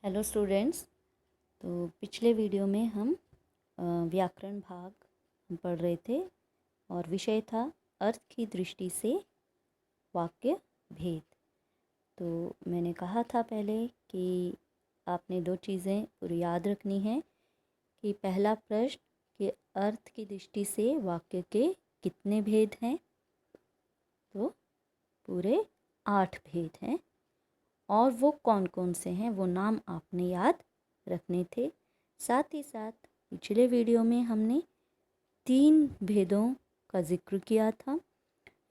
Hello students. तो पिछले video में हम व्याकरण भाग पढ़ रहे थे और विषय था अर्थ की दृष्टि से वाक्य भेद। तो मैंने कहा था पहले कि आपने दो चीज़ें पूरी याद रखनी है कि पहला प्रश्न कि अर्थ की दृष्टि से वाक्य के कितने भेद हैं। तो पूरे 8 भेद हैं और वो कौन कौन से हैं वो नाम आपने याद रखने थे। साथ ही साथ पिछले वीडियो में हमने 3 भेदों का जिक्र किया था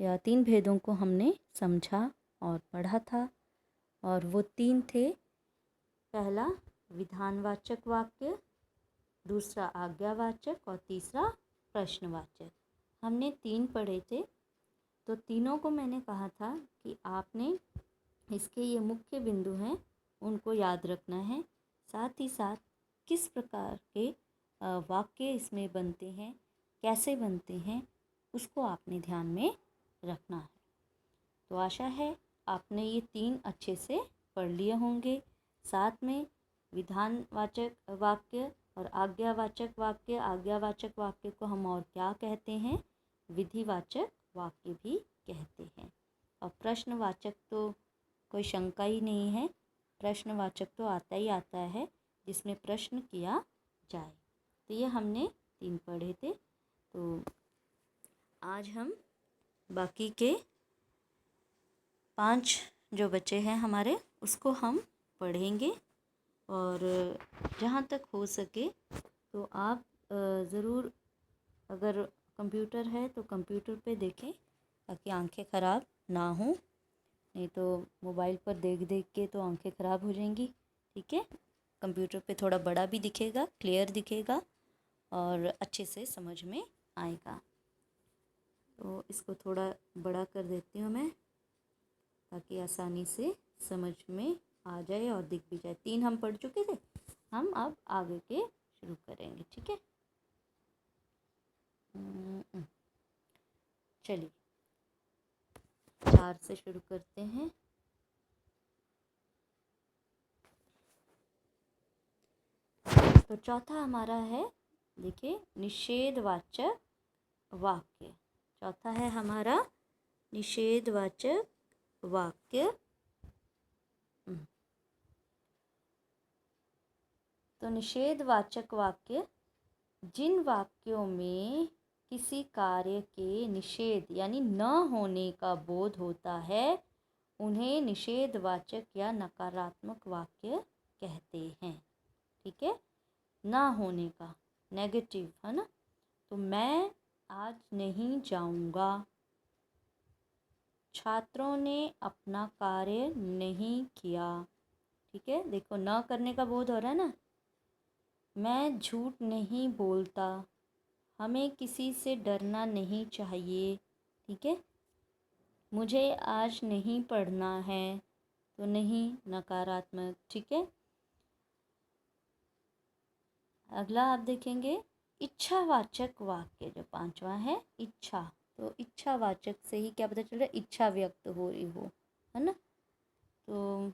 या 3 भेदों को हमने समझा और पढ़ा था और वो 3 थे। पहला विधानवाचक वाक्य, दूसरा आज्ञावाचक और तीसरा प्रश्नवाचक। हमने 3 पढ़े थे। तो तीनों को मैंने कहा था कि आपने इसके ये मुख्य बिंदु हैं उनको याद रखना है। साथ ही साथ किस प्रकार के वाक्य इसमें बनते हैं, कैसे बनते हैं, उसको आपने ध्यान में रखना है। तो आशा है आपने ये 3 अच्छे से पढ़ लिए होंगे। साथ में विधानवाचक वाक्य और आज्ञावाचक वाक्य, आज्ञावाचक वाक्य को हम और क्या कहते हैं, विधिवाचक वाक्य भी कहते हैं। और प्रश्नवाचक तो कोई शंका ही नहीं है, प्रश्नवाचक तो आता ही आता है जिसमें प्रश्न किया जाए। तो ये हमने 3 पढ़े थे। तो आज हम बाकी के 5 जो बचे हैं हमारे उसको हम पढ़ेंगे और जहाँ तक हो सके तो आप ज़रूर, अगर कंप्यूटर है तो कंप्यूटर पे देखें ताकि आंखें ख़राब ना हो, नहीं तो मोबाइल पर देख देख के तो आंखें ख़राब हो जाएंगी। ठीक है, कंप्यूटर पे थोड़ा बड़ा भी दिखेगा, क्लियर दिखेगा और अच्छे से समझ में आएगा। तो इसको थोड़ा बड़ा कर देती हूँ मैं ताकि आसानी से समझ में आ जाए और दिख भी जाए। 3 हम पढ़ चुके थे, हम अब आगे के शुरू करेंगे। ठीक है, चलिए 4 से शुरू करते हैं। तो चौथा हमारा है, देखिए, निषेधवाचक वाक्य। चौथा है हमारा निषेधवाचक वाक्य। तो निषेधवाचक वाक्य जिन वाक्यों में किसी कार्य के निषेध यानी न होने का बोध होता है उन्हें निषेधवाचक या नकारात्मक वाक्य कहते हैं। ठीक है, ना होने का, नेगेटिव है ना। तो मैं आज नहीं जाऊंगा, छात्रों ने अपना कार्य नहीं किया। ठीक है, देखो न करने का बोध हो रहा है ना। मैं झूठ नहीं बोलता, हमें किसी से डरना नहीं चाहिए। ठीक है, मुझे आज नहीं पढ़ना है, तो नहीं नकारात्मक। ठीक है, अगला आप देखेंगे इच्छावाचक वाक्य, जो 5वां है इच्छा। तो इच्छावाचक से ही क्या पता चल रहा है, इच्छा व्यक्त हो रही हो, है ना। तो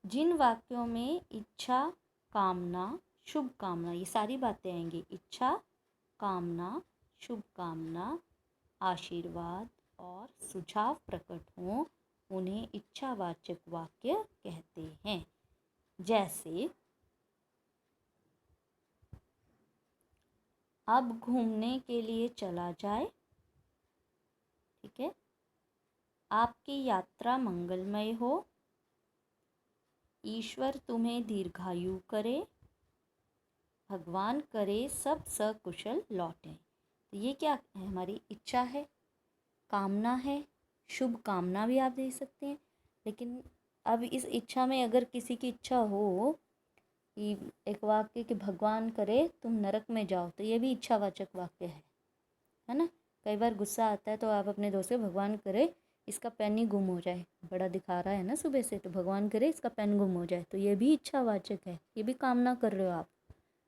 जिन वाक्यों में इच्छा, कामना, शुभ कामना, ये सारी बातें आएंगी। इच्छा, कामना, शुभ कामना, आशीर्वाद और सुझाव प्रकट हों उन्हें इच्छावाचक वाक्य कहते हैं। जैसे अब घूमने के लिए चला जाए। ठीक है, आपकी यात्रा मंगलमय हो, ईश्वर तुम्हें दीर्घायु करे, भगवान करे सब सकुशल लौटें। तो ये क्या है, हमारी इच्छा है, कामना है, शुभ कामना भी आप दे सकते हैं। लेकिन अब इस इच्छा में अगर किसी की इच्छा हो कि एक वाक्य कि भगवान करे तुम नरक में जाओ, तो ये भी इच्छावाचक वाक्य है ना। कई बार गुस्सा आता है तो आप अपने दोस्त से, भगवान करे इसका पेन ही गुम हो जाए, बड़ा दिखा रहा है ना सुबह से, तो भगवान करे इसका पेन गुम हो जाए, तो ये भी इच्छावाचक है, ये भी कामना कर रहे हो आप।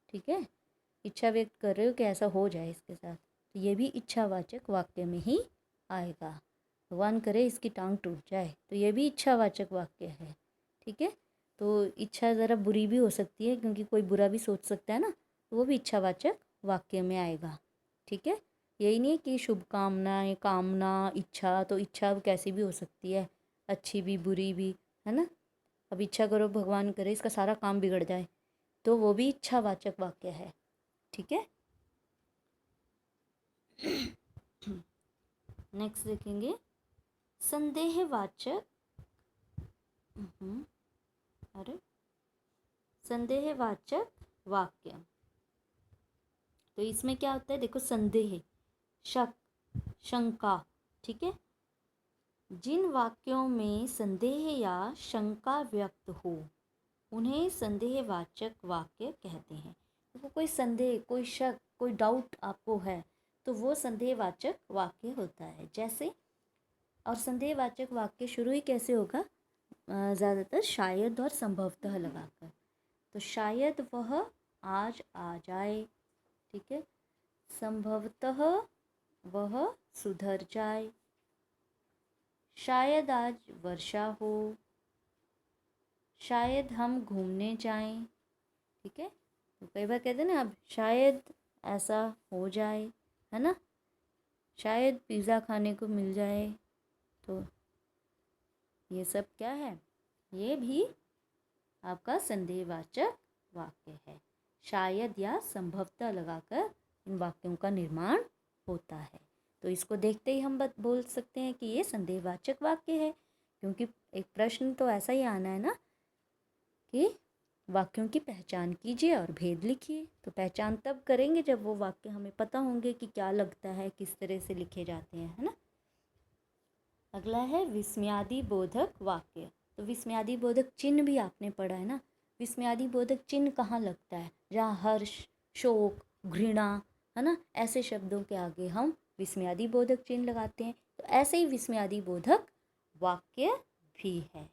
ठीक है, इच्छा व्यक्त कर रहे हो कि ऐसा हो जाए इसके साथ, तो ये भी इच्छावाचक वाक्य में ही आएगा। भगवान करे इसकी टांग टूट जाए, तो ये भी इच्छावाचक वाक्य है। ठीक है, तो इच्छा ज़रा बुरी भी हो सकती है, क्योंकि कोई बुरा भी सोच सकता है ना, तो वो भी इच्छावाचक वाक्य में आएगा। ठीक है, यही नहीं है कि शुभकामनाएं, कामना, इच्छा, तो इच्छा कैसी भी हो सकती है, अच्छी भी बुरी भी, है ना। अब इच्छा करो भगवान करे इसका सारा काम बिगड़ जाए, तो वो भी इच्छावाचक वाक्य है। ठीक है। नेक्स्ट देखेंगे संदेहवाचक। अरे, संदेहवाचक वाक्य। तो इसमें क्या होता है, देखो, संदेह, शक, शंका। ठीक है, जिन वाक्यों में संदेह या शंका व्यक्त हो उन्हें संदेहवाचक वाक्य कहते हैं। देखो, कोई संदेह, कोई शक, कोई डाउट आपको है, तो वो संदेहवाचक वाक्य होता है। जैसे, और संदेहवाचक वाक्य शुरू ही कैसे होगा, ज़्यादातर शायद और संभवतः लगाकर। तो शायद वह आज आ जाए, ठीक है, संभवतः वह सुधर जाए, शायद आज वर्षा हो, शायद हम घूमने जाएं। ठीक है, तो कई बार कहते हैं ना, अब शायद ऐसा हो जाए, है ना, शायद पिज़्ज़ा खाने को मिल जाए। तो ये सब क्या है, ये भी आपका संदेहवाचक वाक्य है। शायद या संभवतः लगाकर इन वाक्यों का निर्माण होता है। तो इसको देखते ही हम बोल सकते हैं कि ये संदेहवाचक वाक्य है, क्योंकि एक प्रश्न तो ऐसा ही आना है ना कि वाक्यों की पहचान कीजिए और भेद लिखिए। तो पहचान तब करेंगे जब वो वाक्य हमें पता होंगे कि क्या लगता है, किस तरह से लिखे जाते हैं, है ना। अगला है विस्मयादि बोधक वाक्य। तो विस्मयादि बोधक चिन्ह भी आपने पढ़ा है ना। विस्मयादि बोधक चिन्ह कहाँ लगता है, जहाँ हर्ष, शोक, घृणा, है ना, ऐसे शब्दों के आगे हम विस्मयादि बोधक चिन्ह लगाते हैं। तो ऐसे ही विस्मयादि बोधक वाक्य भी है।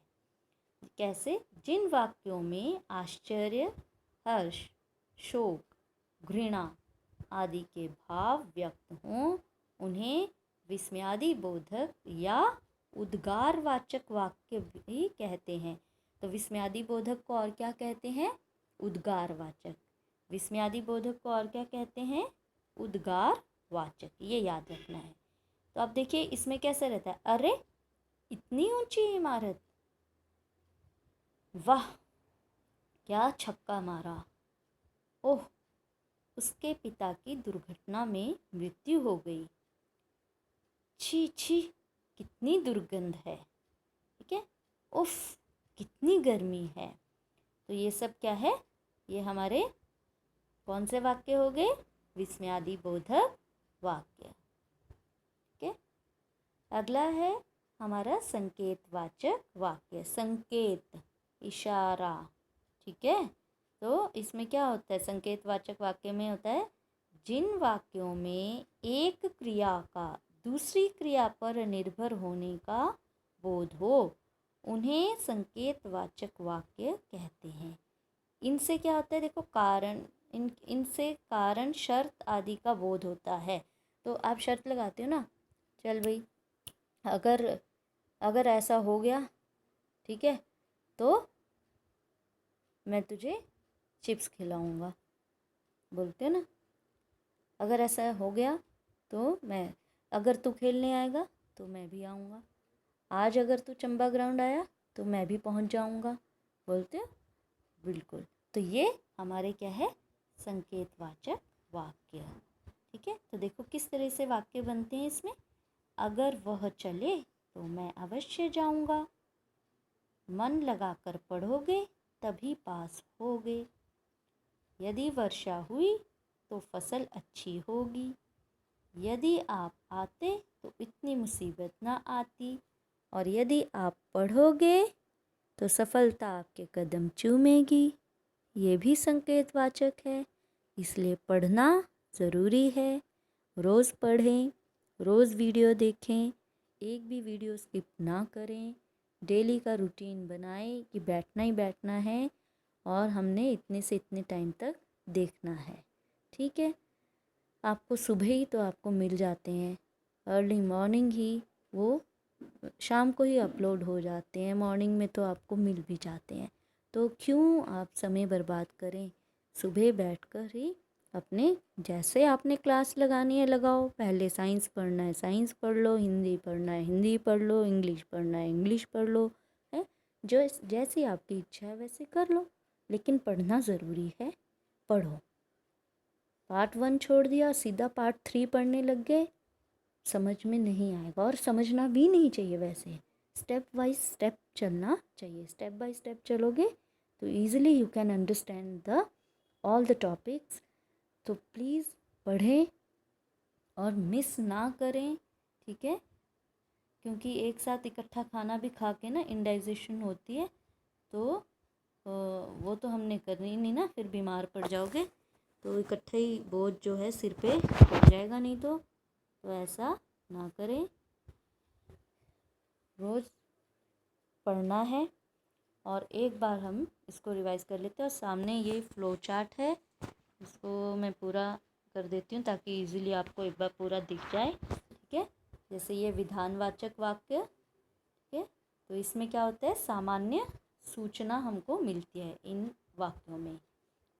कैसे, जिन वाक्यों में आश्चर्य, हर्ष, शोक, घृणा आदि के भाव व्यक्त हों उन्हें विस्मयादि बोधक या उद्गारवाचक वाक्य भी कहते हैं। तो विस्मयादि बोधक को और क्या कहते हैं, उद्गारवाचक। विस्मयादि बोधक को और क्या कहते हैं, उद्गारवाचक। ये याद रखना है। तो अब देखिए इसमें कैसे रहता है, अरे इतनी ऊंची इमारत, वाह क्या छक्का मारा, ओह उसके पिता की दुर्घटना में मृत्यु हो गई, छी छी कितनी दुर्गंध है, ठीक है, उफ कितनी गर्मी है। तो ये सब क्या है, ये हमारे कौन से वाक्य हो गए, विस्मयादि बोधक वाक्य। ठीक है, अगला है हमारा संकेतवाचक वाक्य। संकेत, इशारा। ठीक है, तो इसमें क्या होता है, संकेतवाचक वाक्य में होता है जिन वाक्यों में एक क्रिया का दूसरी क्रिया पर निर्भर होने का बोध हो उन्हें संकेतवाचक वाक्य कहते हैं। इनसे क्या होता है, देखो, कारण, इनसे कारण, शर्त आदि का बोध होता है। तो आप शर्त लगाते हो ना, चल भाई अगर ऐसा हो गया, ठीक है, तो मैं तुझे चिप्स खिलाऊंगा, बोलते हो ना। अगर ऐसा हो गया तो मैं, अगर तू खेलने आएगा तो मैं भी आऊँगा, आज अगर तू चंबा ग्राउंड आया तो मैं भी पहुँच जाऊँगा, बोलते हो, बिल्कुल। तो ये हमारे क्या है, संकेतवाचक वाक्य। ठीक है, तो देखो किस तरह से वाक्य बनते हैं इसमें। अगर वह चले तो मैं अवश्य जाऊँगा, मन लगाकर पढ़ोगे तभी पास होगे, यदि वर्षा हुई तो फसल अच्छी होगी, यदि आप आते तो इतनी मुसीबत ना आती, और यदि आप पढ़ोगे तो सफलता आपके कदम चूमेगी। ये भी संकेतवाचक है, इसलिए पढ़ना ज़रूरी है। रोज़ पढ़ें, रोज़ वीडियो देखें, एक भी वीडियो स्किप ना करें। डेली का रूटीन बनाएं कि बैठना ही बैठना है और हमने इतने से इतने टाइम तक देखना है। ठीक है, आपको सुबह ही तो आपको मिल जाते हैं, अर्ली मॉर्निंग ही, वो शाम को ही अपलोड हो जाते हैं, मॉर्निंग में तो आपको मिल भी जाते हैं। तो क्यों आप समय बर्बाद करें, सुबह बैठकर ही अपने जैसे आपने क्लास लगानी है लगाओ। पहले साइंस पढ़ना है साइंस पढ़ लो, हिंदी पढ़ना है हिंदी पढ़ लो, इंग्लिश पढ़ना है इंग्लिश पढ़ लो, है जो जैसी आपकी इच्छा है वैसे कर लो, लेकिन पढ़ना ज़रूरी है, पढ़ो। पार्ट 1 छोड़ दिया, सीधा पार्ट 3 पढ़ने लग गए, समझ में नहीं आएगा और समझना भी नहीं चाहिए। वैसे स्टेप बाय स्टेप चलना चाहिए, स्टेप बाय स्टेप चलोगे तो easily you can understand the all the topics. तो प्लीज़ पढ़ें और मिस ना करें, ठीक है, क्योंकि एक साथ इकट्ठा खाना भी खा के ना इंडाइजेशन होती है, तो वो तो हमने करनी नहीं ना, फिर बीमार पड़ जाओगे, तो इकट्ठे ही बोझ जो है सिर पे पड़ जाएगा, नहीं तो ऐसा ना करें। रोज़ पढ़ना है। और एक बार हम इसको रिवाइज कर लेते हैं, और सामने ये फ्लो चार्ट है, इसको मैं पूरा कर देती हूँ ताकि इजीली आपको एक बार पूरा दिख जाए, ठीक है। जैसे ये विधानवाचक वाक्य, ठीक है, तो इसमें क्या होता है, सामान्य सूचना हमको मिलती है इन वाक्यों में,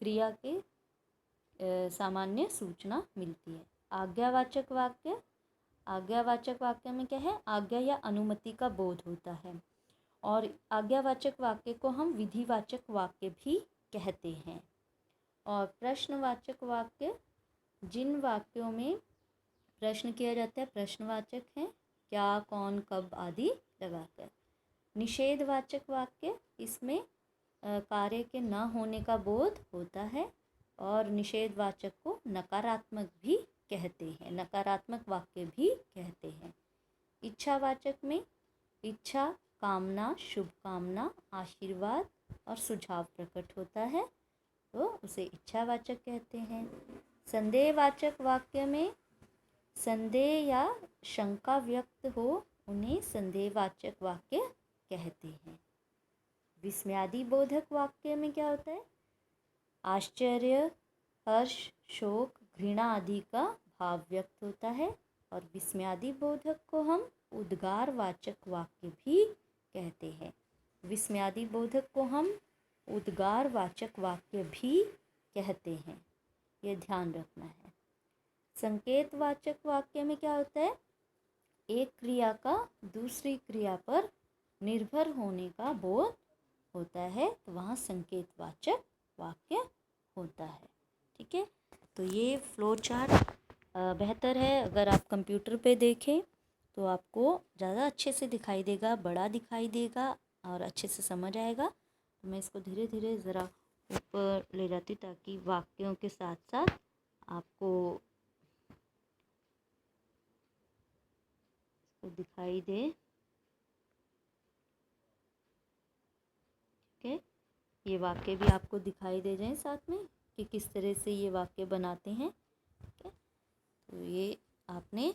क्रिया के सामान्य सूचना मिलती है। आज्ञावाचक वाक्य, आज्ञावाचक वाक्य में क्या है, आज्ञा या अनुमति का बोध होता है, और आज्ञावाचक वाक्य को हम विधिवाचक वाक्य भी कहते हैं। और प्रश्नवाचक वाक्य, जिन वाक्यों में प्रश्न किया जाता है प्रश्नवाचक हैं, क्या कौन कब आदि लगाकर। निषेधवाचक वाक्य, इसमें कार्य के न होने का बोध होता है, और निषेधवाचक को नकारात्मक भी कहते हैं, नकारात्मक वाक्य भी कहते हैं। इच्छावाचक में इच्छा, कामना, शुभकामना, आशीर्वाद और सुझाव प्रकट होता है, तो उसे इच्छावाचक कहते हैं। संदेहवाचक वाक्य में संदेह या शंका व्यक्त हो, उन्हें संदेहवाचक वाक्य कहते हैं। विस्मयादि बोधक वाक्य में क्या होता है, आश्चर्य, हर्ष, शोक, घृणा आदि का भाव व्यक्त होता है, और विस्मयादि बोधक को हम उद्गारवाचक वाक्य भी कहते हैं। विस्मयादि बोधक को हम उद्गारवाचक वाक्य भी कहते हैं, ये ध्यान रखना है। संकेतवाचक वाक्य में क्या होता है, एक क्रिया का दूसरी क्रिया पर निर्भर होने का बोध होता है, तो वहाँ संकेतवाचक वाक्य होता है, ठीक है। तो ये फ्लो चार्ट बेहतर है, अगर आप कंप्यूटर पे देखें तो आपको ज़्यादा अच्छे से दिखाई देगा, बड़ा दिखाई देगा और अच्छे से समझ आएगा। तो मैं इसको धीरे धीरे ज़रा ऊपर ले जाती हूँ ताकि वाक्यों के साथ साथ आपको इसको दिखाई दे, ठीक है। ये वाक्य भी आपको दिखाई दे जाए साथ में कि किस तरह से ये वाक्य बनाते हैं, ठीक है। तो ये आपने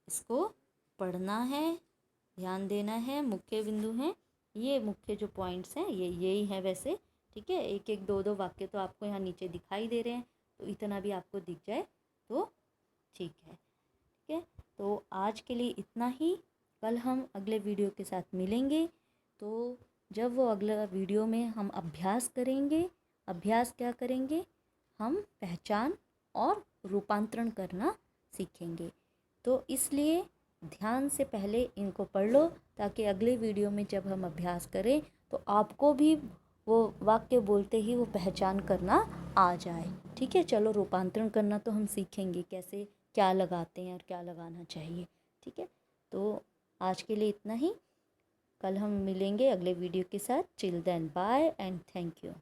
इसको पढ़ना है, ध्यान देना है, मुख्य बिंदु हैं ये, मुख्य जो पॉइंट्स हैं ये यही है वैसे, ठीक है। एक एक दो दो वाक्य तो आपको यहाँ नीचे दिखाई दे रहे हैं, तो इतना भी आपको दिख जाए तो ठीक है, ठीक है। तो आज के लिए इतना ही, कल हम अगले वीडियो के साथ मिलेंगे। तो जब वो अगला वीडियो में हम अभ्यास करेंगे, अभ्यास क्या करेंगे, हम पहचान और रूपांतरण करना सीखेंगे। तो इसलिए ध्यान से पहले इनको पढ़ लो, ताकि अगले वीडियो में जब हम अभ्यास करें तो आपको भी वो वाक्य बोलते ही वो पहचान करना आ जाए, ठीक है। चलो रूपांतरण करना तो हम सीखेंगे, कैसे क्या लगाते हैं और क्या लगाना चाहिए, ठीक है। तो आज के लिए इतना ही, कल हम मिलेंगे अगले वीडियो के साथ। Till then bye and thank you.